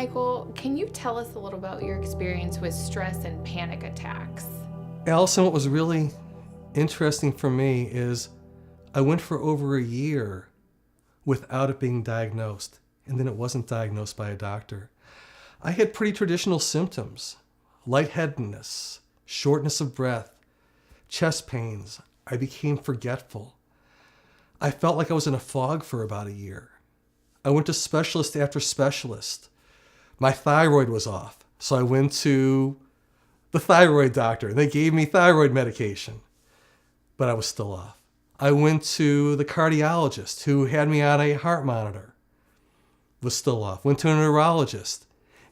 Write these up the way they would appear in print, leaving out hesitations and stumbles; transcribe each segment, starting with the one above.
Michael, can you tell us a little about your experience with stress and panic attacks? Allison, what was really interesting for me is I went for over a year without it being diagnosed, and then it wasn't diagnosed by a doctor. I had pretty traditional symptoms: lightheadedness, shortness of breath, chest pains. I became forgetful. I felt like I was in a fog for about a year. I went to specialist after specialist. My thyroid was off, so I went to the thyroid doctor, and they gave me thyroid medication, but I was still off. I went to the cardiologist who had me on a heart monitor, was still off. Went to a neurologist,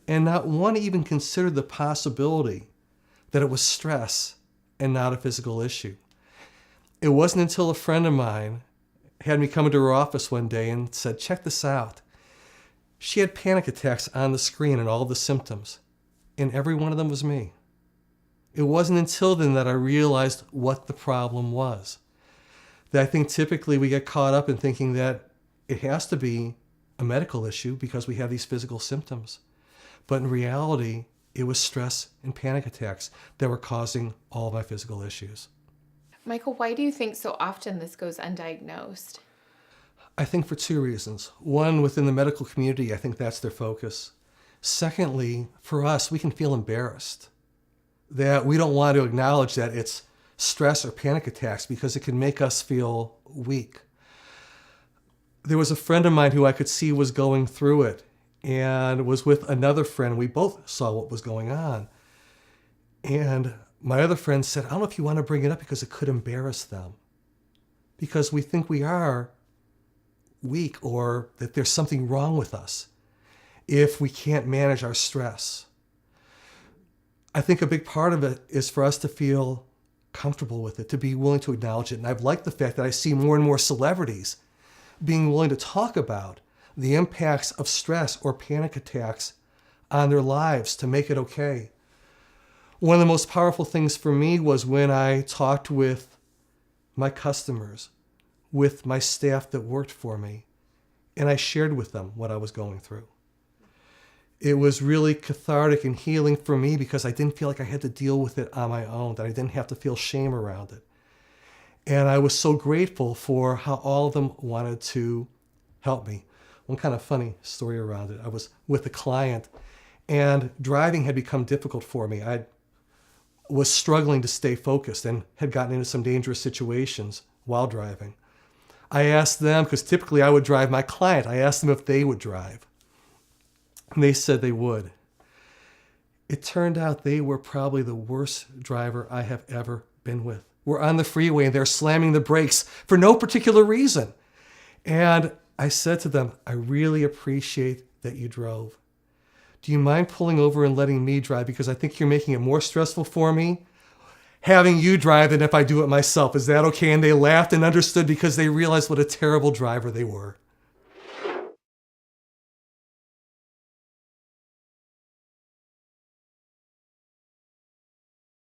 and not one even considered the possibility that it was stress and not a physical issue. It wasn't until a friend of mine had me come into her office one day and said, "Check this out." She had panic attacks on the screen and all the symptoms, and every one of them was me. It wasn't until then that I realized what the problem was. That I think typically we get caught up in thinking that it has to be a medical issue because we have these physical symptoms. But in reality, it was stress and panic attacks that were causing all of my physical issues. Michael, why do you think so often this goes undiagnosed? I think for two reasons. One, within the medical community, I think that's their focus. Secondly, for us, we can feel embarrassed that we don't want to acknowledge that it's stress or panic attacks because it can make us feel weak. There was a friend of mine who I could see was going through it and was with another friend. We both saw what was going on. And my other friend said, "I don't know if you want to bring it up because it could embarrass them." Because we think we are weak or that there's something wrong with us if we can't manage our stress. I think a big part of it is for us to feel comfortable with it, to be willing to acknowledge it. And I've liked the fact that I see more and more celebrities being willing to talk about the impacts of stress or panic attacks on their lives to make it okay. One of the most powerful things for me was when I talked with my customers, with my staff that worked for me, and I shared with them what I was going through. It was really cathartic and healing for me because I didn't feel like I had to deal with it on my own, that I didn't have to feel shame around it. And I was so grateful for how all of them wanted to help me. One kind of funny story around it. I was with a client, and driving had become difficult for me. I was struggling to stay focused and had gotten into some dangerous situations while driving. I asked them, because typically I would drive my client, I asked them if they would drive. And they said they would. It turned out they were probably the worst driver I have ever been with. We're on the freeway and they're slamming the brakes for no particular reason. And I said to them, "I really appreciate that you drove. Do you mind pulling over and letting me drive? Because I think you're making it more stressful for me having you drive than if I do it myself. Is that okay?" And they laughed and understood because they realized what a terrible driver they were.